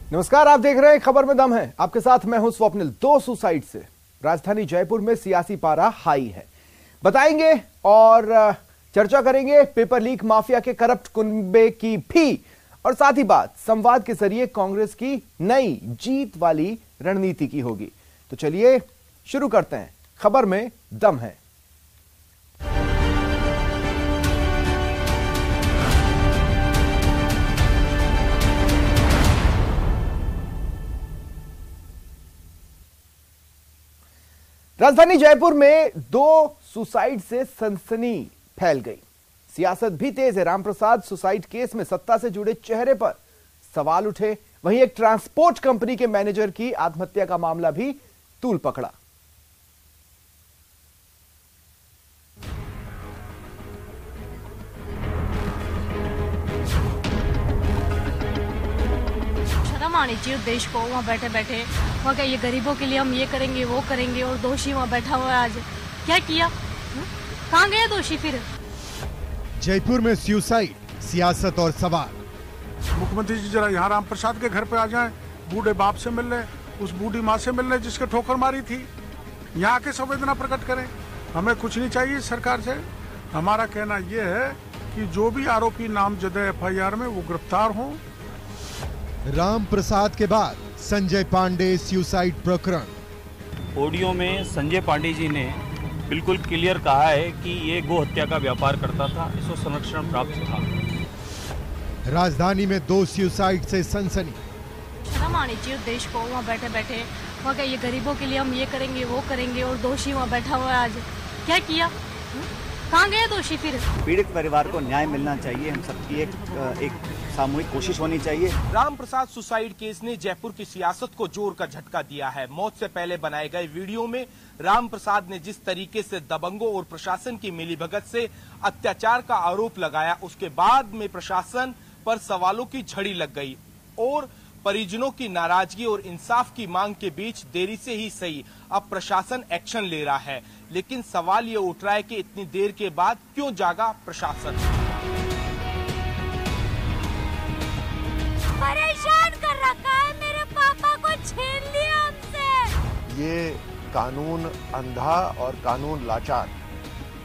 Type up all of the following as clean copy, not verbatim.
नमस्कार, आप देख रहे हैं खबर में दम है। आपके साथ मैं हूं स्वप्निल। 2 सुसाइड से राजधानी जयपुर में सियासी पारा हाई है। बताएंगे और चर्चा करेंगे पेपर लीक माफिया के करप्ट कुनबे की भी, और साथ ही बात संवाद के जरिए कांग्रेस की नई जीत वाली रणनीति की होगी। तो चलिए शुरू करते हैं। खबर में दम है। राजधानी जयपुर में 2 सुसाइड से सनसनी फैल गई। सियासत भी तेज है। रामप्रसाद सुसाइड केस में सत्ता से जुड़े चेहरे पर सवाल उठे। वहीं एक ट्रांसपोर्ट कंपनी के मैनेजर की आत्महत्या का मामला भी तूल पकड़ा। शर्म आनी चाहिए देश को। वहाँ बैठे बैठे वहाँ क्या ये गरीबों के लिए हम ये करेंगे वो करेंगे, और दोषी वहाँ बैठा हुआ है। आज क्या किया? कहाँ गया दोषी फिर? जयपुर में सुसाइड, सियासत और सवाल। मुख्यमंत्री जी जरा यहाँ रामप्रसाद के घर पे आ जाएं, बूढ़े बाप से मिल ले, उस बूढ़ी माँ से मिल ले जिसके ठोकर मारी थी। यहाँ आके संवेदना प्रकट करें। हमें कुछ नहीं चाहिए सरकार से। हमारा कहना यह है कि जो भी आरोपी नामजद FIR में वो गिरफ्तार हों। रामप्रसाद के बाद संजय पांडे सुसाइड प्रकरण। ऑडियो में संजय पांडे जी ने बिल्कुल क्लियर कहा है कि ये गो हत्या का व्यापार करता था, इसको संरक्षण प्राप्त था। राजधानी में 2 सुसाइड से सनसनी। शर्म आनी चाहिए देश को। वहाँ बैठे बैठे वहाँ क्या ये गरीबों के लिए हम ये करेंगे वो करेंगे, और दोषी वहाँ बैठा हुआ है। आज क्या किया? कहाँ गया दोषी फिर? पीड़ित परिवार को न्याय मिलना चाहिए। हम सबकी एक सामूहिक कोशिश होनी चाहिए। रामप्रसाद सुसाइड केस ने जयपुर की सियासत को जोर का झटका दिया है। मौत से पहले बनाए गए वीडियो में रामप्रसाद ने जिस तरीके से दबंगों और प्रशासन की मिलीभगत से अत्याचार का आरोप लगाया, उसके बाद में प्रशासन पर सवालों की झड़ी लग गई और परिजनों की नाराजगी और इंसाफ की मांग के बीच देरी से ही सही अब प्रशासन एक्शन ले रहा है। लेकिन सवाल ये उठ रहा है कि इतनी देर के बाद क्यों जागा प्रशासन? परेशान कर रखा है, मेरे पापा को छीन लिया हमसे। ये कानून अंधा और कानून लाचार,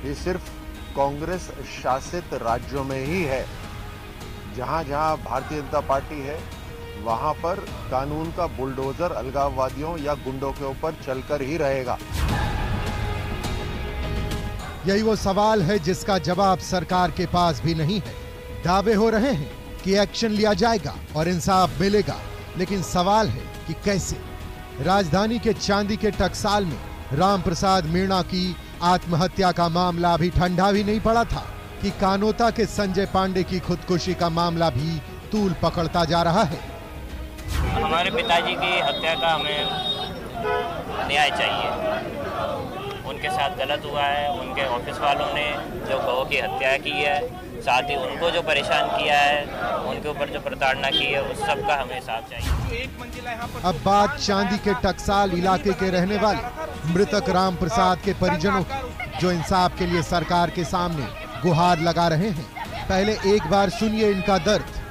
ये सिर्फ कांग्रेस शासित राज्यों में ही है। जहां जहां भारतीय जनता पार्टी है वहां पर कानून का बुलडोजर अलगाववादियों या गुंडों के ऊपर चलकर ही रहेगा। यही वो सवाल है जिसका जवाब सरकार के पास भी नहीं है। दावे हो रहे हैं कि एक्शन लिया जाएगा और इंसाफ मिलेगा, लेकिन सवाल है कि कैसे। राजधानी के चांदी के टकसाल में रामप्रसाद मीणा की आत्महत्या का मामला अभी ठंडा भी नहीं पड़ा था कि कानोता के संजय पांडे की खुदकुशी का मामला भी तूल पकड़ता जा रहा है। हमारे पिताजी की हत्या का हमें न्याय चाहिए। उनके साथ गलत हुआ है। उनके ऑफिस वालों ने जो गौ की हत्या की है, साथ ही उनको जो परेशान किया है, उनके ऊपर जो प्रताड़ना की है, उस सब का हमें साथ चाहिए। अब बात चांदी के टकसाल इलाके के रहने वाले मृतक रामप्रसाद के परिजनों की, जो इंसाफ के लिए सरकार के सामने गुहार लगा रहे हैं। पहले एक बार सुनिए इनका दर्द।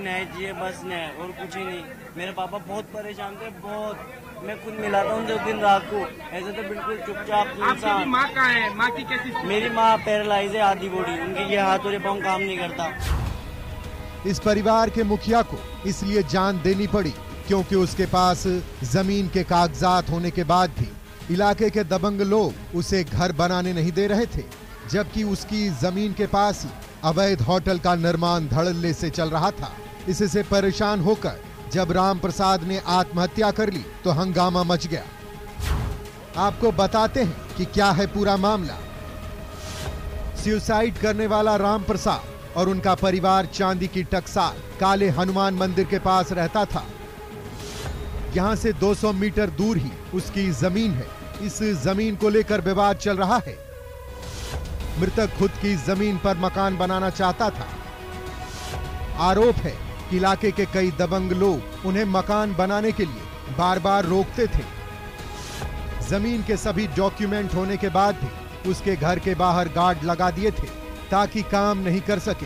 न्याय चाहिए, बस न्याय और कुछ ही नहीं। मेरे पापा बहुत परेशान थे, बहुत। मैं खुद मिला था उनसे दिन रात को। ऐसे तो बिल्कुल चुपचाप इंसान। आपकी माँ कहाँ है? माँ की कैसी? मेरी माँ पैरालाइज है, आधी बॉडी। उनके ये हाथ और ये पाँव काम नहीं करता। इस परिवार के मुखिया को इसलिए जान देनी पड़ी क्योंकि उसके पास जमीन के कागजात होने के बाद भी इलाके के दबंग लोग उसे घर बनाने नहीं दे रहे थे, जबकि उसकी जमीन के पास ही अवैध होटल का निर्माण धड़ल्ले से चल रहा था। इससे परेशान होकर जब रामप्रसाद ने आत्महत्या कर ली तो हंगामा मच गया। आपको बताते हैं कि क्या है पूरा मामला। सुसाइड करने वाला रामप्रसाद और उनका परिवार चांदी की टकसाल काले हनुमान मंदिर के पास रहता था। यहां से 200 मीटर दूर ही उसकी जमीन है। इस जमीन को लेकर विवाद चल रहा है। मृतक खुद की जमीन पर मकान बनाना चाहता था। आरोप है कि इलाके के कई दबंग लोग उन्हें मकान बनाने के लिए बार बार रोकते थे। जमीन के सभी डॉक्यूमेंट होने के बाद भी उसके घर के बाहर गार्ड लगा दिए थे ताकि काम नहीं कर सके।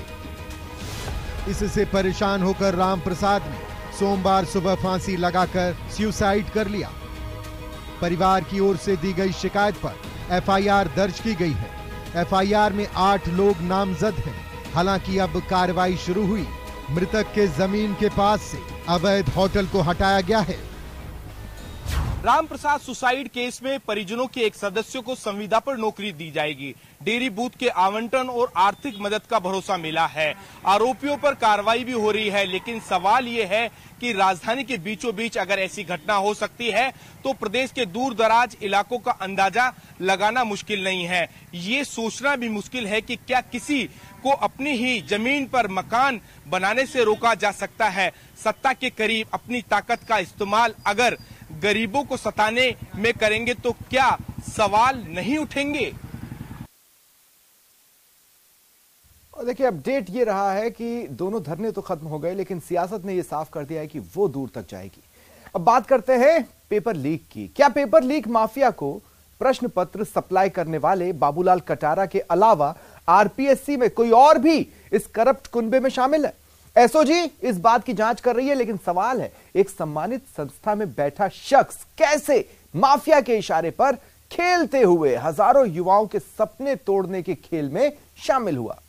इससे परेशान होकर राम प्रसाद ने सोमवार सुबह फांसी लगाकर सुसाइड कर लिया। परिवार की ओर से दी गई शिकायत पर एफआईआर दर्ज की गई है। एफआईआर में 8 लोग नामजद हैं। हालांकि अब कार्रवाई शुरू हुई। मृतक के जमीन के पास से अवैध होटल को हटाया गया है। राम प्रसाद सुसाइड केस में परिजनों के एक सदस्य को संविदा पर नौकरी दी जाएगी। डेयरी बूथ के आवंटन और आर्थिक मदद का भरोसा मिला है। आरोपियों पर कार्रवाई भी हो रही है, लेकिन सवाल ये है कि राजधानी के बीचों बीच अगर ऐसी घटना हो सकती है तो प्रदेश के दूर दराज इलाकों का अंदाजा लगाना मुश्किल नहीं है। ये सोचना भी मुश्किल है कि क्या किसी को अपनी ही जमीन पर मकान बनाने से रोका जा सकता है। सत्ता के करीब अपनी ताकत का इस्तेमाल अगर गरीबों को सताने में करेंगे तो क्या सवाल नहीं उठेंगे? और देखिए, अपडेट ये रहा है कि दोनों धरने तो खत्म हो गए, लेकिन सियासत ने यह साफ कर दिया है कि वो दूर तक जाएगी। अब बात करते हैं पेपर लीक की। क्या पेपर लीक माफिया को प्रश्न पत्र सप्लाई करने वाले बाबूलाल कटारा के अलावा आरपीएससी में कोई और भी इस करप्ट कुनबे में शामिल है? एसओजी इस बात की जांच कर रही है, लेकिन सवाल है, एक सम्मानित संस्था में बैठा शख्स कैसे माफिया के इशारे पर खेलते हुए हजारों युवाओं के सपने तोड़ने के खेल में शामिल हुआ?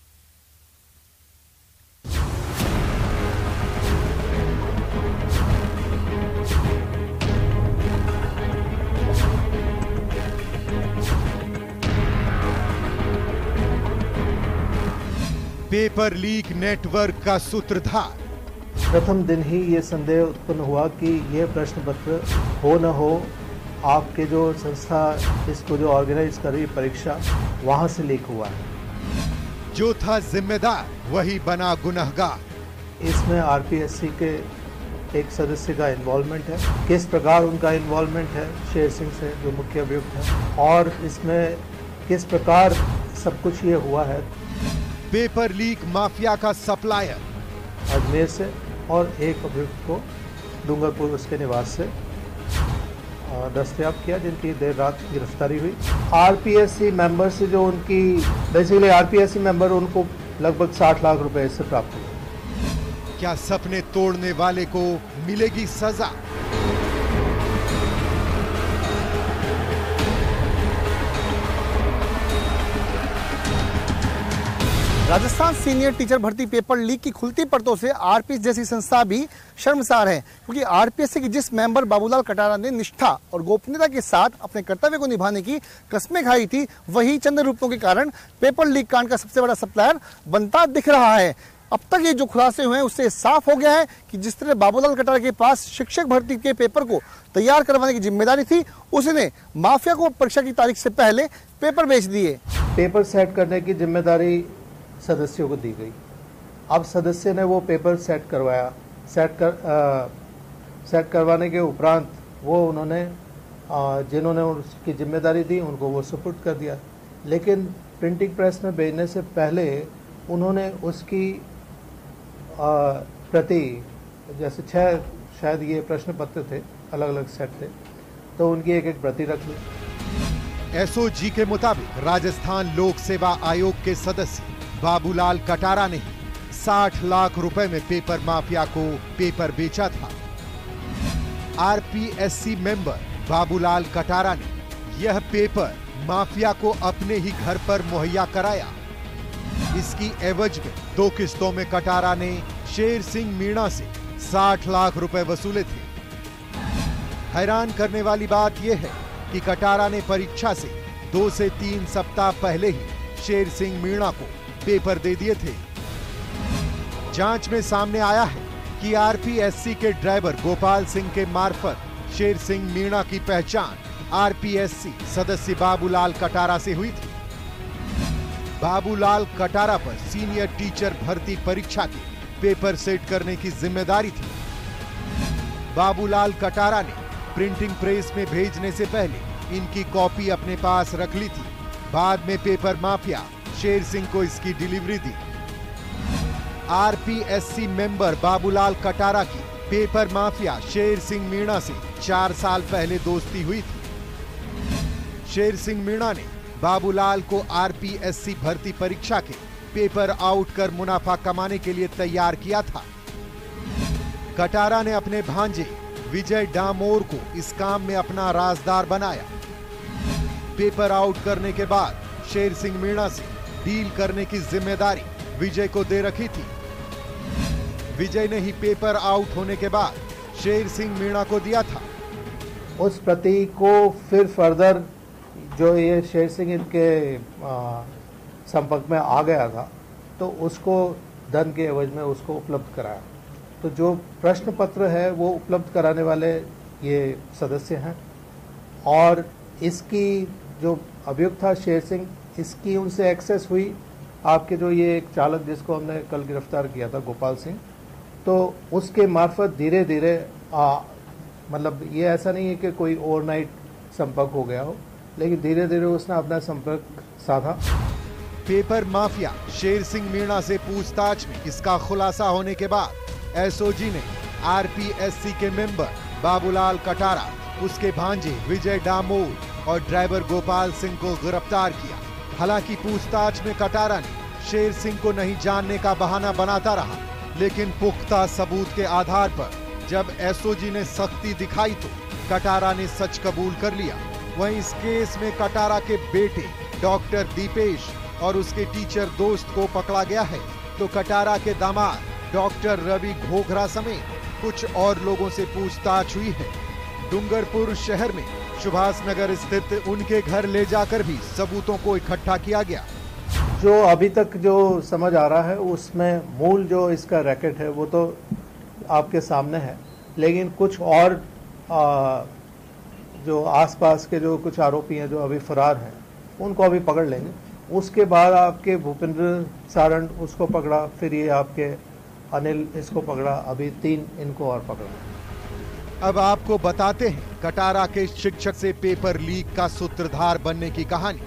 पेपर लीक नेटवर्क का सूत्रधार। प्रथम दिन ही ये संदेह उत्पन्न हुआ कि यह प्रश्न पत्र हो न हो, आपके जो संस्था इसको जो ऑर्गेनाइज कर रही परीक्षा, वहां से लीक हुआ है। जो था जिम्मेदार वही बना गुनहगार। इसमें आरपीएससी के एक सदस्य का इन्वॉल्वमेंट है। किस प्रकार उनका इन्वॉल्वमेंट है शेर सिंह से, जो मुख्य अभियुक्त है, और इसमें किस प्रकार सब कुछ ये हुआ है। पेपर लीक माफिया का सप्लायर अजमेर से और एक अभियुक्त को डूंगरपुर उसके निवास से दस्तयाब किया, जिनकी देर रात गिरफ्तारी हुई। आरपीएससी मेंबर से जो उनकी बेसिकली आरपीएससी मेंबर उनको लगभग 60 लाख रुपए इससे प्राप्त हुए। क्या सपने तोड़ने वाले को मिलेगी सजा? राजस्थान सीनियर टीचर भर्ती पेपर लीक की खुलती परतों से आरपीएस जैसी संस्था भी शर्मसार है, क्योंकि आरपीएससी के जिस मेंबर बाबूलाल कटारा ने निष्ठा और गोपनीयता के साथ अपने कर्तव्य को निभाने की कस्में खाई थी, वही चंद रूपों के कारण पेपर लीक कांड का सबसे बड़ा सप्लायर बनता दिख रहा है। अब तक ये जो खुलासे हुए हैं उससे साफ हो गया है कि जिस तरह बाबूलाल कटारा के पास शिक्षक भर्ती के पेपर को तैयार करवाने की जिम्मेदारी थी, उसने माफिया को परीक्षा की तारीख से पहले पेपर बेच दिए। पेपर सेट करने की जिम्मेदारी सदस्यों को दी गई। अब सदस्य ने वो पेपर सेट करवाया। सेट करवाने के उपरांत वो उन्होंने जिन्होंने उसकी जिम्मेदारी दी उनको वो सुपुर्द कर दिया, लेकिन प्रिंटिंग प्रेस में भेजने से पहले उन्होंने उसकी प्रति, जैसे 6 शायद ये प्रश्न पत्र थे, अलग अलग सेट थे, तो उनकी एक एक प्रति रख ली। एसओजी के मुताबिक राजस्थान लोक सेवा आयोग के सदस्य बाबूलाल कटारा ने 60 लाख रुपए में पेपर माफिया को पेपर बेचा था। आरपीएससी मेंबर बाबूलाल कटारा ने यह पेपर माफिया को अपने ही घर पर मुहैया कराया। इसकी एवज में 2 किस्तों में कटारा ने शेर सिंह मीणा से 60 लाख रुपए वसूले थे। हैरान करने वाली बात यह है कि कटारा ने परीक्षा से 2 से 3 सप्ताह पहले ही शेर सिंह मीणा को पेपर दे दिए थे। जांच में सामने आया है कि आरपीएससी के ड्राइवर गोपाल सिंह के मार्फत शेर सिंह मीणा की पहचान आरपीएससी सदस्य बाबूलाल कटारा से हुई थी। बाबूलाल कटारा पर सीनियर टीचर भर्ती परीक्षा के पेपर सेट करने की जिम्मेदारी थी। बाबूलाल कटारा ने प्रिंटिंग प्रेस में भेजने से पहले इनकी कॉपी अपने पास रख ली थी। बाद में पेपर माफिया शेर सिंह को इसकी डिलीवरी दी। आरपीएससी मेंबर बाबूलाल कटारा की पेपर माफिया शेर सिंह मीणा से 4 साल पहले दोस्ती हुई थी। शेर सिंह मीणा ने बाबूलाल को आरपीएससी भर्ती परीक्षा के पेपर आउट कर मुनाफा कमाने के लिए तैयार किया था। कटारा ने अपने भांजे विजय डामोर को इस काम में अपना राजदार बनाया। पेपर आउट करने के बाद शेर सिंह मीणा से डील करने की जिम्मेदारी विजय को दे रखी थी। विजय ने ही पेपर आउट होने के बाद शेर सिंह मीणा को दिया था। उस प्रति को फिर फर्दर जो ये शेर सिंह इनके संपर्क में आ गया था तो उसको धन के एवज में उसको उपलब्ध कराया। तो जो प्रश्न पत्र है वो उपलब्ध कराने वाले ये सदस्य हैं और इसकी जो अभियुक्त था शेर सिंह, इसकी उनसे एक्सेस हुई। आपके जो ये एक चालक जिसको हमने कल गिरफ्तार किया था गोपाल सिंह, तो उसके मार्फत धीरे धीरे मतलब ये ऐसा नहीं है कि कोई ओवरनाइट संपर्क हो गया हो, लेकिन धीरे धीरे उसने अपना संपर्क साधा। पेपर माफिया शेर सिंह मीणा से पूछताछ में इसका खुलासा होने के बाद एसओजी ने आरपीएससी के मेंबर बाबूलाल कटारा, उसके भांजे विजय डामोर और ड्राइवर गोपाल सिंह को गिरफ्तार किया। हालांकि पूछताछ में कटारा ने शेर सिंह को नहीं जानने का बहाना बनाता रहा, लेकिन पुख्ता सबूत के आधार पर जब एसओजी ने सख्ती दिखाई तो कटारा ने सच कबूल कर लिया। वहीं इस केस में कटारा के बेटे डॉक्टर दीपेश और उसके टीचर दोस्त को पकड़ा गया है, तो कटारा के दामाद डॉक्टर रवि घोघरा समेत कुछ और लोगों से पूछताछ हुई है। डूंगरपुर शहर में सुभाष नगर स्थित उनके घर ले जाकर भी सबूतों को इकट्ठा किया गया। जो अभी तक जो समझ आ रहा है उसमें मूल जो इसका रैकेट है वो तो आपके सामने है, लेकिन कुछ और जो आसपास के जो कुछ आरोपी हैं जो अभी फरार हैं उनको अभी पकड़ लेंगे। उसके बाद आपके भूपेंद्र सारण उसको पकड़ा, फिर ये आपके अनिल इसको पकड़ा, अभी 3 इनको और पकड़ा। अब आपको बताते हैं कटारा के शिक्षक से पेपर लीक का सूत्रधार बनने की कहानी।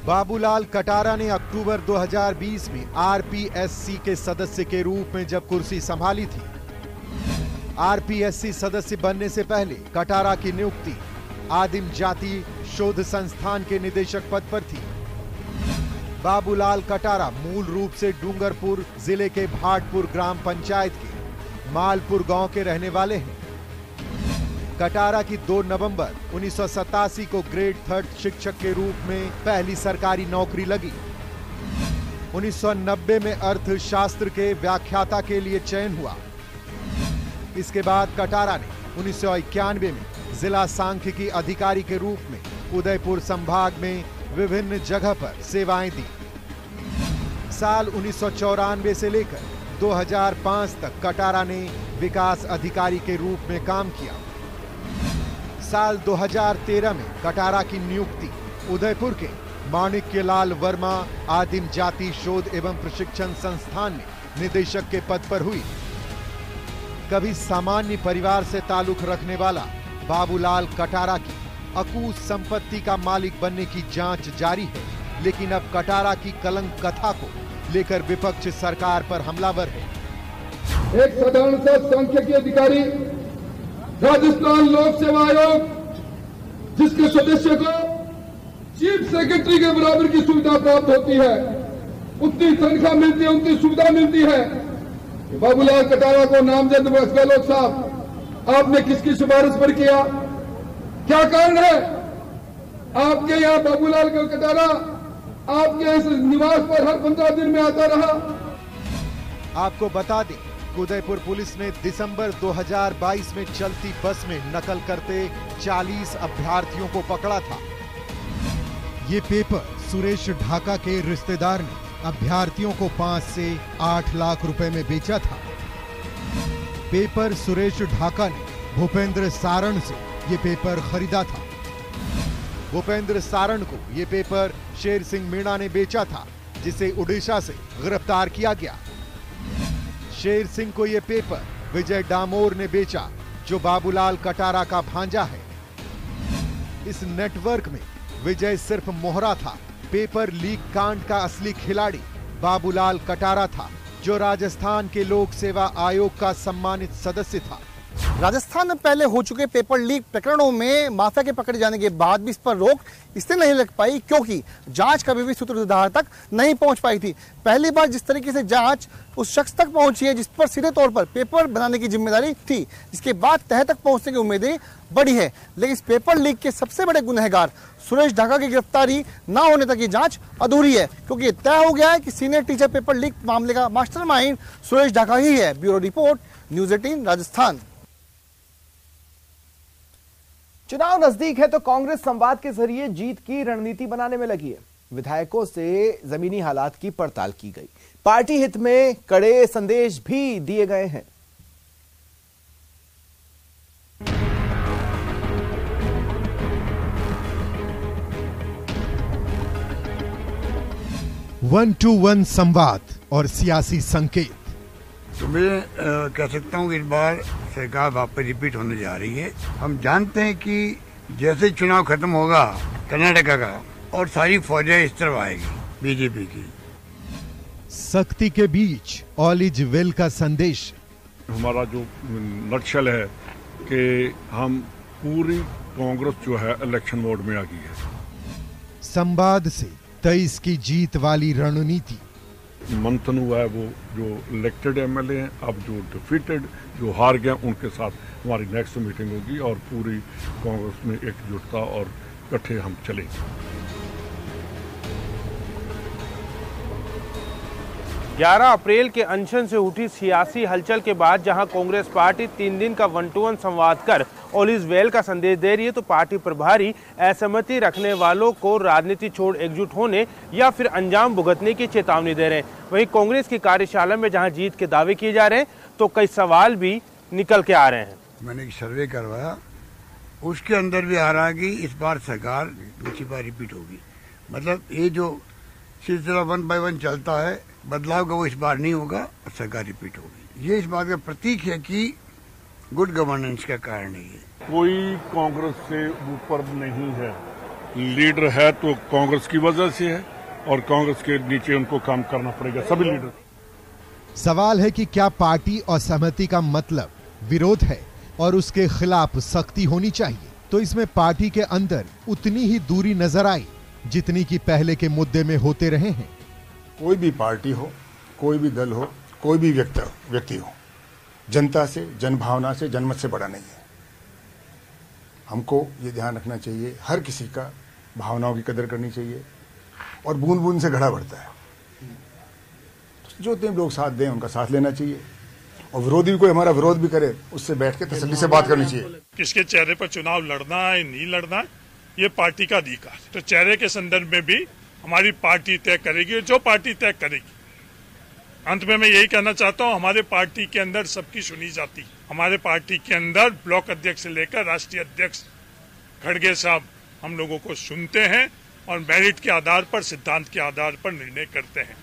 बाबूलाल कटारा ने अक्टूबर 2020 में आरपीएससी के सदस्य के रूप में जब कुर्सी संभाली थी। आरपीएससी सदस्य बनने से पहले कटारा की नियुक्ति आदिम जाति शोध संस्थान के निदेशक पद पर थी। बाबूलाल कटारा मूल रूप से डूंगरपुर जिले के भाटपुर ग्राम पंचायत के मालपुर गांव के रहने वाले हैं। कटारा की 2 नवंबर 1987 को ग्रेड 3 शिक्षक के रूप में पहली सरकारी नौकरी लगी। 1990 में अर्थशास्त्र के व्याख्याता के लिए चयन हुआ। इसके बाद कटारा ने 1991 में जिला सांख्यिकी अधिकारी के रूप में उदयपुर संभाग में विभिन्न जगह पर सेवाएं दी। साल 1994 से लेकर 2005 तक कटारा ने विकास अधिकारी के रूप में काम किया। साल 2013 में कटारा की नियुक्ति उदयपुर के माणिक्यलाल वर्मा आदिम जाति शोध एवं प्रशिक्षण संस्थान में निदेशक के पद पर हुई। कभी सामान्य परिवार से ताल्लुक रखने वाला बाबूलाल कटारा की अकूत संपत्ति का मालिक बनने की जांच जारी है, लेकिन अब कटारा की कलंक कथा को लेकर विपक्ष सरकार पर हमलावर है। एक साधारण सा सांख्यिकी अधिकारी राजस्थान लोक सेवा आयोग जिसके सदस्य को चीफ सेक्रेटरी के बराबर की सुविधा प्राप्त होती है, उतनी तनख्वाह मिलती है, उतनी सुविधा मिलती है। बाबूलाल कटारा को नामजद गहलोत साहब आपने किसकी सिफारिश पर किया? क्या कारण है? आपके यहाँ बाबूलाल कटारा आपके इस निवास पर हर 15 दिन में आता रहा। आपको बता दें, उदयपुर पुलिस ने दिसंबर 2022 में चलती बस में नकल करते 40 अभ्यर्थियों को पकड़ा था। ये पेपर सुरेश ढाका के रिश्तेदार ने अभ्यर्थियों को 5 से 8 लाख रुपए में बेचा था। पेपर सुरेश ढाका ने भूपेंद्र सारण से ये पेपर खरीदा था। भूपेंद्र सारण को ये पेपर शेर सिंह मीणा ने बेचा था, जिसे उड़ीसा से गिरफ्तार किया गया। शेर सिंह को ये पेपर विजय डामोर ने बेचा, जो बाबूलाल कटारा का भांजा है। इस नेटवर्क में विजय सिर्फ मोहरा था। पेपर लीक कांड का असली खिलाड़ी बाबूलाल कटारा था, जो राजस्थान के लोक सेवा आयोग का सम्मानित सदस्य था। राजस्थान में पहले हो चुके पेपर लीक प्रकरणों में माफिया के पकड़े जाने के बाद भी इस पर रोक इसलिए नहीं लग पाई क्योंकि जांच कभी भी सूत्रधार तक नहीं पहुंच पाई थी। पहली बार जिस तरीके से जांच उस शख्स तक पहुंची है जिस पर सीधे तौर पर पेपर बनाने की जिम्मेदारी थी, जिसके बाद तह तक पहुंचने की उम्मीदें बढ़ी है। लेकिन इस पेपर लीक के सबसे बड़े गुनहगार सुरेश ढाका की गिरफ्तारी न होने तक ये जांच अधूरी है, क्योंकि तय हो गया है कि सीनियर टीचर पेपर लीक मामले का मास्टरमाइंड सुरेश ढाका ही है। Bureau report, news 18 Rajasthan. चुनाव नजदीक है तो कांग्रेस संवाद के जरिए जीत की रणनीति बनाने में लगी है। विधायकों से जमीनी हालात की पड़ताल की गई, पार्टी हित में कड़े संदेश भी दिए गए हैं। वन टू वन संवाद और सियासी संकेत। तो मैं कह सकता हूँ कि इस बार सरकार वापस रिपीट होने जा रही है। हम जानते हैं कि जैसे चुनाव खत्म होगा कर्नाटका का और सारी फौजें इस तरफ आएगी बीजेपी की। सख्ती के बीच ऑल इज वेल का संदेश। हमारा जो नक्शल है कि हम पूरी कांग्रेस जो है इलेक्शन मोड में आ गई है। संवाद से 23 की जीत वाली रणनीति। मंथन हुआ है, वो जो इलेक्टेड एमएलए हैं, अब जो डिफीटेड जो हार गए उनके साथ हमारी नेक्स्ट मीटिंग होगी और पूरी कांग्रेस में एकजुटता और इकट्ठे हम चलेंगे। 11 अप्रैल के अनशन से उठी सियासी हलचल के बाद जहां कांग्रेस पार्टी 3 दिन का 1-to-1 संवाद कर ऑल इज वेल का संदेश दे रही है, तो पार्टी प्रभारी असहमति रखने वालों को राजनीति छोड़ एकजुट होने या फिर अंजाम भुगतने की चेतावनी दे रहे हैं। वहीं कांग्रेस की कार्यशाला में जहां जीत के दावे किए जा रहे हैं तो कई सवाल भी निकल के आ रहे हैं। मैंने एक सर्वे करवाया, उसके अंदर भी आ रहा है कि इस बार सरकार दूसरी बार रिपीट होगी। मतलब ये जो सिलसिला 1 by 1 चलता है, बदलाव का वो इस बार नहीं होगा, सरकार रिपीट होगी। ये इस बात का प्रतीक है कि गुड गवर्नेंस का कारण है। कोई कांग्रेस से ऊपर नहीं है, लीडर है तो कांग्रेस की वजह से है और कांग्रेस के नीचे उनको काम करना पड़ेगा, सभी लीडर। सवाल है कि क्या पार्टी असहमति का मतलब विरोध है और उसके खिलाफ सख्ती होनी चाहिए? तो इसमें पार्टी के अंदर उतनी ही दूरी नजर आई जितनी कि पहले के मुद्दे में होते रहे हैं। कोई भी पार्टी हो, कोई भी दल हो, कोई भी व्यक्ति हो, जनता से, जनभावना से, जनमत से बड़ा नहीं है। हमको ये ध्यान रखना चाहिए, हर किसी का भावनाओं की कदर करनी चाहिए और बूंद बूंद से घड़ा बढ़ता है। जो तीन लोग साथ दें उनका साथ लेना चाहिए और विरोधी भी कोई हमारा विरोध भी करे उससे बैठ के तसल्ली से बात करनी चाहिए। किसके चेहरे पर चुनाव लड़ना है नहीं लड़ना है ये पार्टी का अधिकार, तो चेहरे के संदर्भ में भी हमारी पार्टी तय करेगी, जो पार्टी तय करेगी। अंत में मैं यही कहना चाहता हूं, हमारे पार्टी के अंदर सबकी सुनी जाती है। हमारे पार्टी के अंदर ब्लॉक अध्यक्ष से लेकर राष्ट्रीय अध्यक्ष खड़गे साहब हम लोगों को सुनते हैं और मेरिट के आधार पर, सिद्धांत के आधार पर निर्णय करते हैं।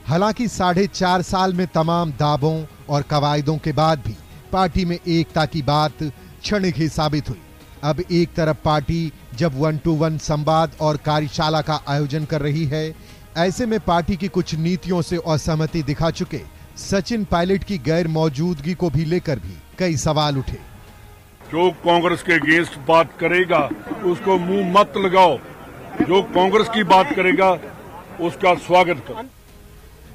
हालांकि 4.5 साल में तमाम दावों और कवायदों के बाद भी पार्टी में एकता की बात क्षणिक ही साबित हुई। अब एक तरफ पार्टी जब 1-to-1 संवाद और कार्यशाला का आयोजन कर रही है, ऐसे में पार्टी की कुछ नीतियों से असहमति दिखा चुके सचिन पायलट की गैर मौजूदगी को भी लेकर भी कई सवाल उठे। जो कांग्रेस के अगेंस्ट बात करेगा उसको मुंह मत लगाओ, जो कांग्रेस की बात करेगा उसका स्वागत करो।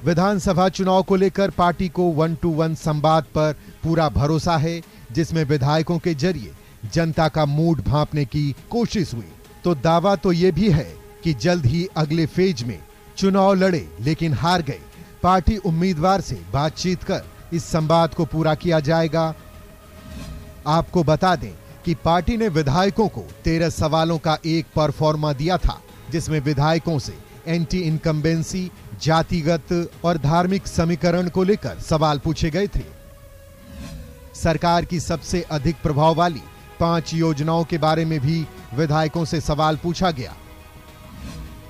विधानसभा चुनाव को लेकर पार्टी को 1-to-1 संवाद पर पूरा भरोसा है, जिसमें विधायकों के जरिए जनता का मूड भांपने की कोशिश हुई। तो दावा तो ये भी है कि जल्द ही अगले फेज में चुनाव लड़े लेकिन हार गए पार्टी उम्मीदवार से बातचीत कर इस संवाद को पूरा किया जाएगा। आपको बता दें कि पार्टी ने विधायकों को 13 सवालों का एक परफॉर्मा दिया था, जिसमें विधायकों से एंटी इनकम्बेंसी, जातिगत और धार्मिक समीकरण को लेकर सवाल पूछे गए थे। सरकार की सबसे अधिक प्रभाव वाली 5 योजनाओं के बारे में भी विधायकों से सवाल पूछा गया।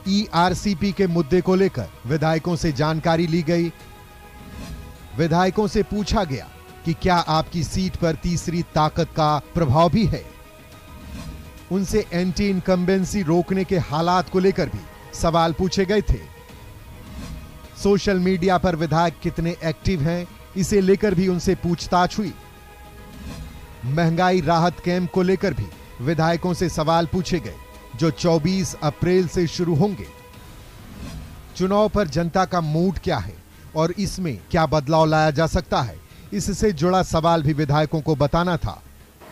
ERCP के मुद्दे को लेकर विधायकों से जानकारी ली गई। विधायकों से पूछा गया कि क्या आपकी सीट पर तीसरी ताकत का प्रभाव भी है। उनसे एंटी इनकम्बेंसी रोकने के हालात को लेकर भी सवाल पूछे गए थे। सोशल मीडिया पर विधायक कितने एक्टिव हैं, इसे लेकर भी उनसे पूछताछ हुई। महंगाई राहत कैंप को लेकर भी विधायकों से सवाल पूछे गए, जो 24 अप्रैल से शुरू होंगे। चुनाव पर जनता का मूड क्या है और इसमें क्या बदलाव लाया जा सकता है, इससे जुड़ा सवाल भी विधायकों को बताना था।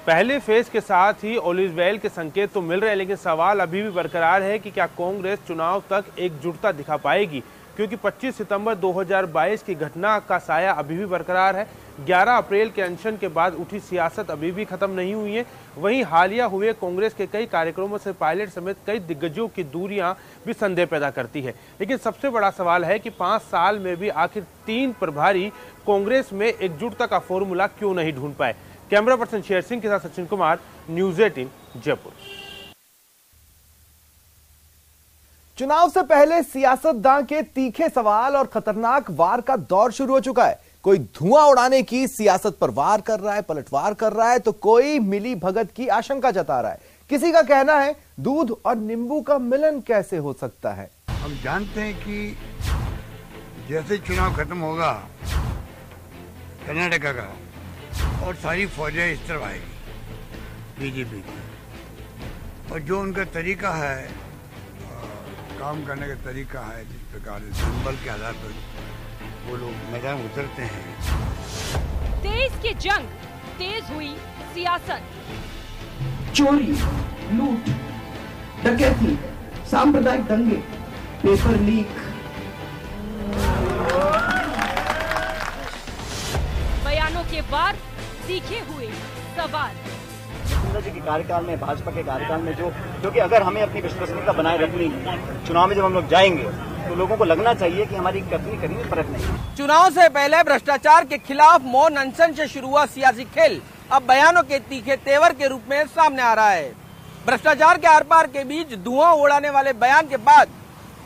पहले फेज के साथ ही ओलिववेल के संकेत तो मिल रहे हैं, लेकिन सवाल अभी भी बरकरार है कि क्या कांग्रेस चुनाव तक एकजुटता दिखा पाएगी, क्योंकि 25 सितंबर 2022 की घटना का साया अभी भी बरकरार है। 11 अप्रैल के अनशन के बाद उठी सियासत अभी भी खत्म नहीं हुई है। वहीं हालिया हुए कांग्रेस के कई कार्यक्रमों से पायलट समेत कई दिग्गजों की दूरियां भी संदेह पैदा करती है। लेकिन सबसे बड़ा सवाल है कि 5 साल में भी आखिर 3 प्रभारी कांग्रेस में एकजुटता का फॉर्मूला क्यों नहीं ढूंढ पाए। कैमरा पर्सन शेर सिंह के साथ सचिन कुमार, न्यूज़ 18 जयपुर। चुनाव से पहले सियासतदान के तीखे सवाल और खतरनाक वार का दौर शुरू हो चुका है। कोई धुआं उड़ाने की सियासत पर वार कर रहा है, पलटवार कर रहा है, तो कोई मिली भगत की आशंका जता रहा है। किसी का कहना है दूध और नींबू का मिलन कैसे हो सकता है। हम जानते हैं कि जैसे चुनाव खत्म होगा कर्नाटका का, और सारी फौजें इस तरफ आएगी बीजेपी की, और जो उनका तरीका है, काम करने का तरीका है, जिस प्रकार संबल के आधार पर वो लोग मैदान उतरते हैं। तेज की जंग, तेज हुई सियासत। चोरी, लूट, डकैती, सांप्रदायिक दंगे, पेपर लीक, बयानों के बाद तीखे हुए सवाल। वसुंधरा जी के कार्यकाल में, भाजपा के कार्यकाल में जो कि अगर हमें अपनी विश्वसनीयता बनाए रखनी है, चुनाव में जब हम लोग जाएंगे तो लोगों को लगना चाहिए कि हमारी कहीं फर्क नहीं। चुनाव से पहले भ्रष्टाचार के खिलाफ मौन अनशन से शुरू हुआ सियासी खेल अब बयानों के तीखे तेवर के रूप में सामने आ रहा है। भ्रष्टाचार के आर पार के बीच धुआं उड़ाने वाले बयान के बाद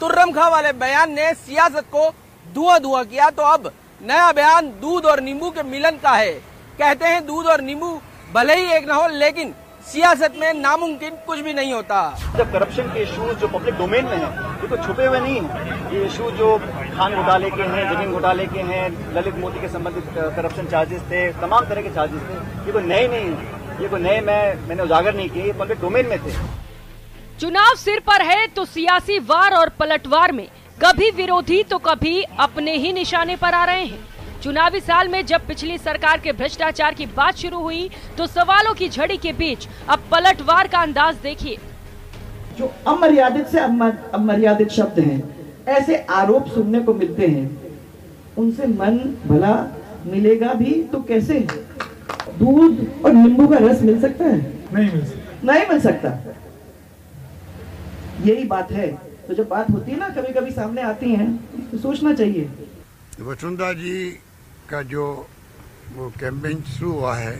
तुर्रम खा वाले बयान ने सियासत को धुआं किया, तो अब नया बयान दूध और नींबू के मिलन का है। कहते हैं दूध और नींबू भले ही एक न हो, लेकिन सियासत में नामुमकिन कुछ भी नहीं होता। जब करप्शन के इश्यूज जो पब्लिक डोमेन में है, ये तो छुपे हुए नहीं है। ये इशू जो खान घोटाले के हैं, जमीन घोटाले के हैं, ललित मोदी के संबंधित करप्शन चार्जेस थे, तमाम तरह के चार्जेस थे, ये कोई नए नहीं है, ये कोई नए मैंने उजागर नहीं किए, ये पब्लिक डोमेन में थे। चुनाव सिर पर है तो सियासी वार और पलटवार में कभी विरोधी तो कभी अपने ही निशाने पर आ रहे हैं। चुनावी साल में जब पिछली सरकार के भ्रष्टाचार की बात शुरू हुई तो सवालों की झड़ी के बीच अब पलटवार का अंदाज देखिए। जो अमर्यादित से अमर्यादित शब्द हैं, ऐसे आरोप सुनने को मिलते हैं, उनसे मन भला मिलेगा भी तो कैसे? दूध और नींबू का रस मिल सकता है? नहीं मिल सकता। यही बात है। तो जब बात होती है ना, कभी कभी सामने आती है, तो सोचना चाहिए। वसुंधरा जी का जो वो कैंपेन शुरू हुआ है,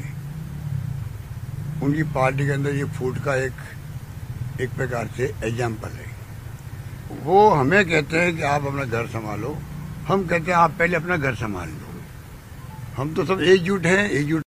उनकी पार्टी के अंदर ये फूट का एक प्रकार से एग्जाम्पल है। वो हमें कहते हैं कि आप अपना घर संभालो, हम कहते हैं आप पहले अपना घर संभाल लो। हम तो सब एकजुट हैं, एकजुट